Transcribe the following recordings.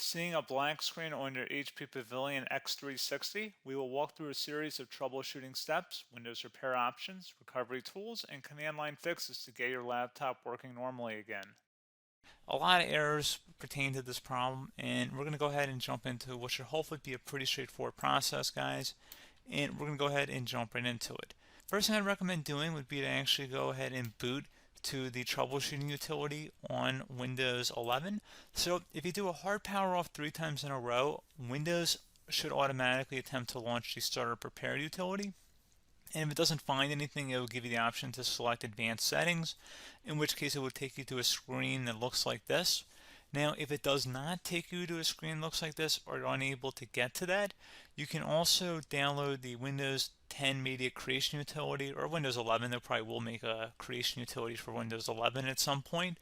Seeing a blank screen on your HP Pavilion x360, we will walk through a series of troubleshooting steps, Windows repair options, recovery tools, and command line fixes to get your laptop working normally again. A lot of errors pertain to this problem, and we're going to go ahead and jump into what should hopefully be a pretty straightforward process, guys. And we're going to go ahead and jump right into it. First thing I'd recommend doing would be to actually go ahead and boot to the troubleshooting utility on Windows 11. So if you do a hard power off 3 times in a row, Windows should automatically attempt to launch the startup repair utility. And if it doesn't find anything, it will give you the option to select advanced settings, in which case it will take you to a screen that looks like this. Now, if it does not take you to a screen that looks like this, or you're unable to get to that, you can also download the Windows 10 Media Creation Utility, or Windows 11. They probably will make a creation utility for Windows 11 at some point.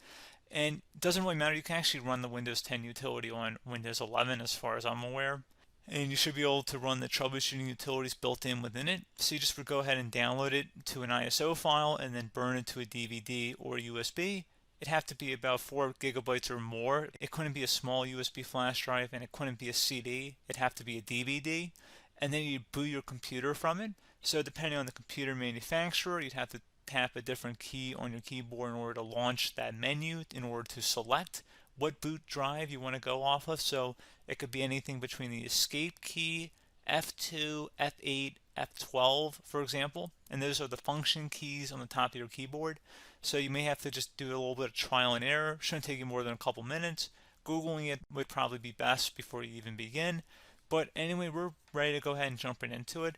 And it doesn't really matter, you can actually run the Windows 10 utility on Windows 11 as far as I'm aware. And you should be able to run the troubleshooting utilities built in within it. So you just would go ahead and download it to an ISO file and then burn it to a DVD or USB. It'd have to be about 4 gigabytes or more. It couldn't be a small USB flash drive, and it couldn't be a CD. It'd have to be a DVD. And then you'd boot your computer from it. So depending on the computer manufacturer, you'd have to tap a different key on your keyboard in order to launch that menu, in order to select what boot drive you want to go off of. So it could be anything between the escape key, F2, F8, F12, for example, and those are the function keys on the top of your keyboard. So you may have to just do a little bit of trial and error. Shouldn't take you more than a couple minutes. Googling it would probably be best before you even begin. But anyway, we're ready to go ahead and jump right into it.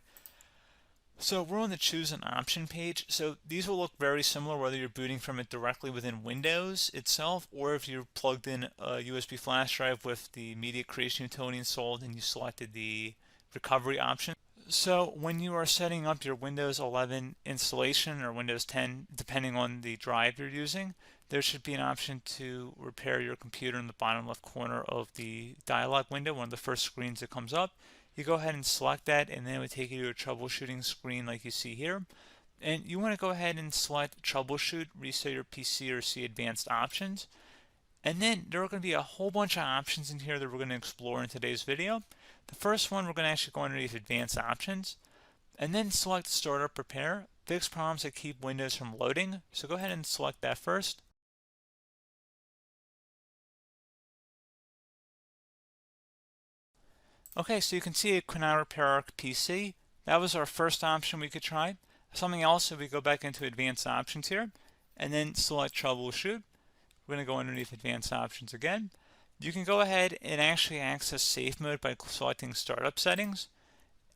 So we're on the choose an option page. So these will look very similar whether you're booting from it directly within Windows itself, or if you're plugged in a USB flash drive with the media creation utility installed and you selected the recovery option. So when you are setting up your Windows 11 installation or Windows 10, depending on the drive you're using, there should be an option to repair your computer in the bottom left corner of the dialog window, one of the first screens that comes up. You go ahead and select that, and then it would take you to a troubleshooting screen like you see here. And you want to go ahead and select troubleshoot, reset your PC, or see advanced options. And then there are going to be a whole bunch of options in here that we're going to explore in today's video. The first one, we're going to actually go underneath advanced options and then select startup repair, fix problems that keep Windows from loading. So go ahead and select that first. Okay, so you can see it could now repair our PC. That was our first option we could try. Something else, if we go back into advanced options here and then select troubleshoot, we're going to go underneath advanced options again. You can go ahead and actually access safe mode by selecting startup settings.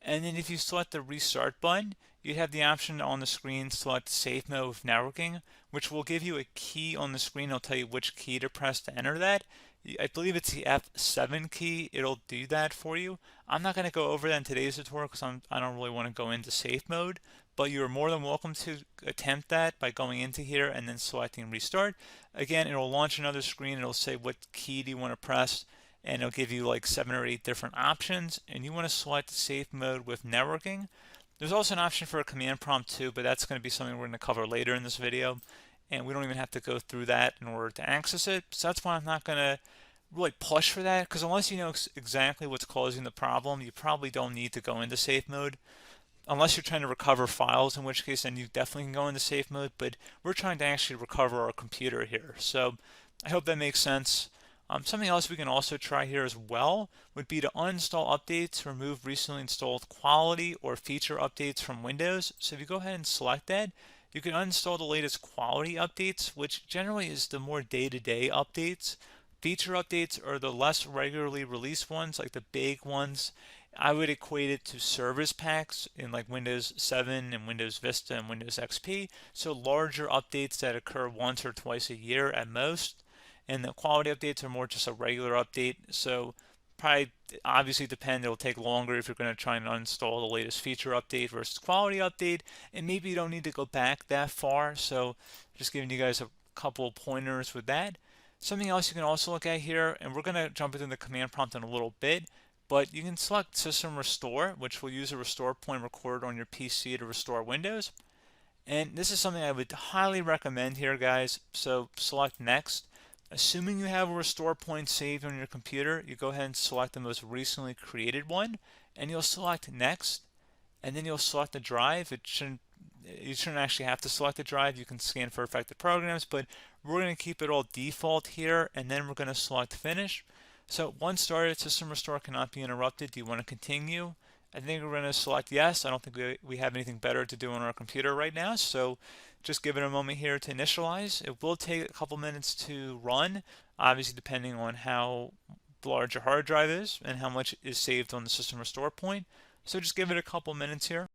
And then if you select the restart button, you have the option on the screen select safe mode with networking, which will give you a key on the screen. It'll tell you which key to press to enter that. I believe it's the F7 key. It'll do that for you. I'm not going to go over that in today's tutorial because I don't really want to go into safe mode, but you're more than welcome to attempt that by going into here and then selecting restart. Again, it'll launch another screen. It'll say what key do you want to press, and it'll give you like 7 or 8 different options, and you want to select safe mode with networking. There's also an option for a command prompt too, but that's going to be something we're going to cover later in this video, and we don't even have to go through that in order to access it. So that's why I'm not going to really push for that, because unless you know exactly what's causing the problem, you probably don't need to go into safe mode. Unless you're trying to recover files, in which case then you definitely can go into safe mode, but we're trying to actually recover our computer here. So I hope that makes sense. Something else we can also try here as well would be to uninstall updates, remove recently installed quality or feature updates from Windows. So if you go ahead and select that, you can uninstall the latest quality updates, which generally is the more day-to-day updates. Feature updates are the less regularly released ones, like the big ones. I would equate it to service packs in like Windows 7 and Windows Vista and Windows XP. So larger updates that occur once or twice a year at most. And the quality updates are more just a regular update. So probably obviously it'll take longer if you're going to try and uninstall the latest feature update versus quality update. And maybe you don't need to go back that far. So just giving you guys a couple of pointers with that. Something else you can also look at here, and we're going to jump into the command prompt in a little bit, but you can select System Restore, which will use a restore point recorded on your PC to restore Windows. And this is something I would highly recommend here, guys. So select Next. Assuming you have a restore point saved on your computer, you go ahead and select the most recently created one, and you'll select next, and then you'll select the drive. You shouldn't actually have to select the drive. You can scan for affected programs, but we're going to keep it all default here, and then we're going to select finish. So once started, system restore cannot be interrupted. Do you want to continue? I think we're going to select yes. I don't think we have anything better to do on our computer right now, so just give it a moment here to initialize. It will take a couple minutes to run, obviously depending on how large your hard drive is and how much is saved on the system restore point. So just give it a couple minutes here.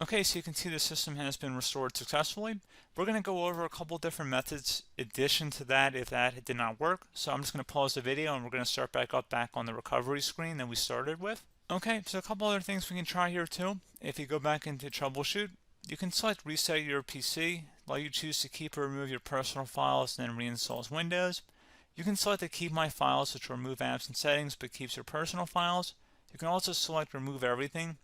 Okay, so you can see the system has been restored successfully. We're going to go over a couple different methods in addition to that if that did not work. So I'm just going to pause the video and we're going to start back on the recovery screen that we started with. Okay, so a couple other things we can try here too. If you go back into troubleshoot, you can select reset your PC, while you choose to keep or remove your personal files and then reinstalls Windows. You can select to keep my files, which will remove apps and settings but keeps your personal files. You can also select remove everything,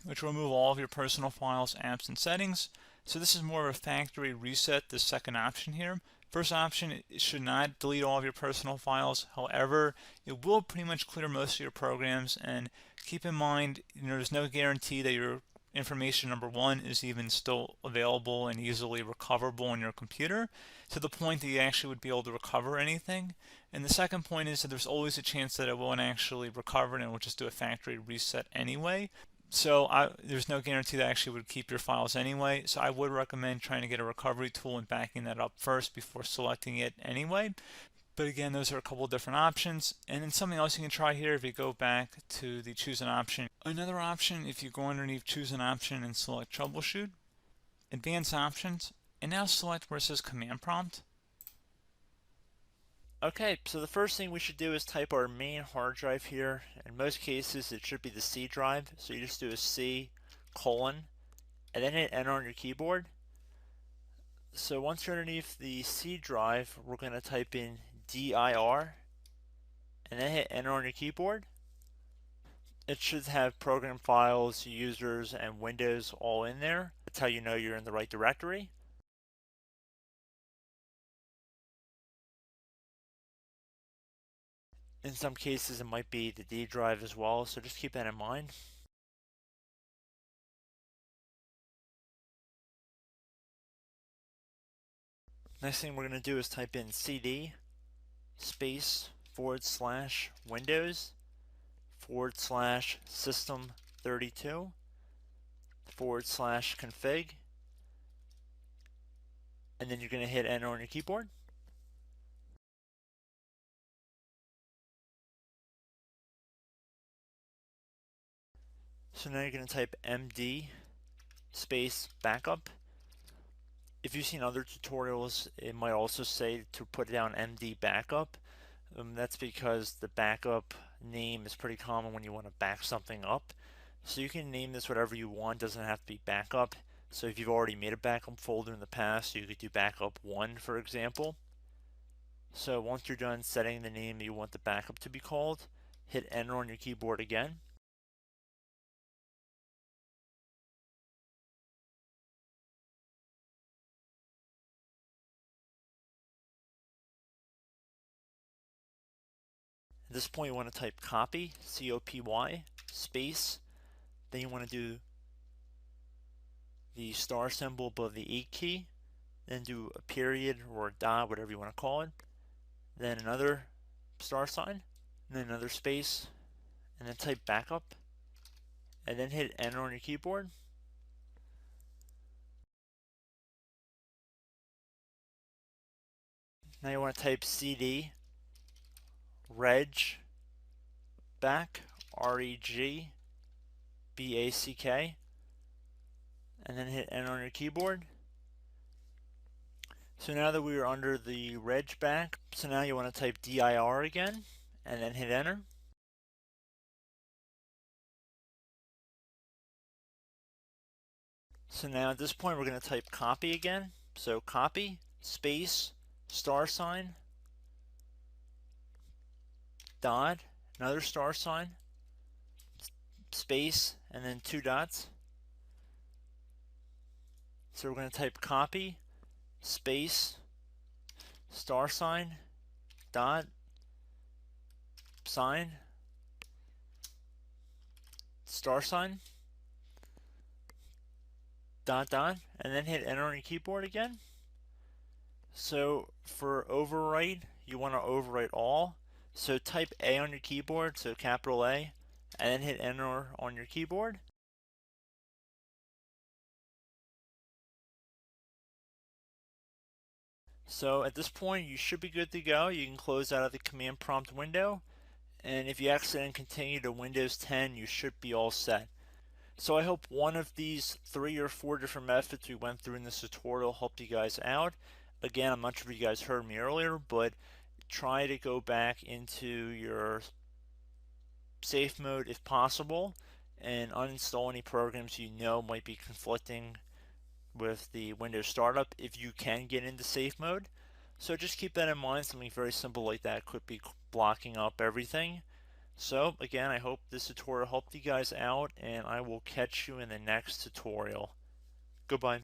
which will remove all of your personal files, apps, and settings. So this is more of a factory reset, the second option here. First option, it should not delete all of your personal files. However, it will pretty much clear most of your programs, and keep in mind, there's no guarantee that your information, number one, is even still available and easily recoverable on your computer to the point that you actually would be able to recover anything. And the second point is that there's always a chance that it won't actually recover and it will just do a factory reset anyway. So there's no guarantee that actually would keep your files anyway. So I would recommend trying to get a recovery tool and backing that up first before selecting it anyway. But again, those are a couple different options. And then something else you can try here, if you go back to the choose an option. Another option, if you go underneath choose an option and select troubleshoot, advanced options, and now select where it says command prompt. Okay, so the first thing we should do is type our main hard drive here. In most cases, it should be the C drive. So you just do a C colon and then hit enter on your keyboard. So once you're underneath the C drive, we're going to type in dir and then hit enter on your keyboard. It should have program files, users, and Windows all in there. That's how you know you're in the right directory. In some cases, it might be the D drive as well, so just keep that in mind. Next thing we're going to do is type in cd space /Windows /system32 /config, and then you're going to hit enter on your keyboard. So now you're going to type MD space backup. If you've seen other tutorials, it might also say to put down MD backup. That's because the backup name is pretty common when you want to back something up. So you can name this whatever you want, doesn't have to be backup. So if you've already made a backup folder in the past, you could do backup 1, for example. So once you're done setting the name you want the backup to be called, hit enter on your keyboard again. At this point you want to type copy, C-O-P-Y, space, then you want to do the star symbol above the 8 key, then do a period or a dot, whatever you want to call it, then another star sign, and then another space, and then type backup, and then hit enter on your keyboard. Now you want to type CD reg back, R-E-G-B-A-C-K, and then hit enter on your keyboard. So now that we are under the reg back, so now you want to type dir again, and then hit enter. So now at this point we're going to type copy again. So copy, space, star sign, dot, another star sign, space, and then 2 dots. So we're going to type copy, space, star sign, dot, sign, star sign, dot, dot, and then hit enter on your keyboard again. So for overwrite, you want to overwrite all. So type A on your keyboard, so capital A, and then hit enter on your keyboard. So at this point you should be good to go. You can close out of the command prompt window, and if you accidentally continue to Windows 10 you should be all set. So I hope one of these 3 or 4 different methods we went through in this tutorial helped you guys out. Again, I'm not sure if you guys heard me earlier, but try to go back into your safe mode if possible and uninstall any programs you know might be conflicting with the Windows startup if you can get into safe mode. So just keep that in mind. Something very simple like that could be blocking up everything. So again, I hope this tutorial helped you guys out, and I will catch you in the next tutorial. Goodbye.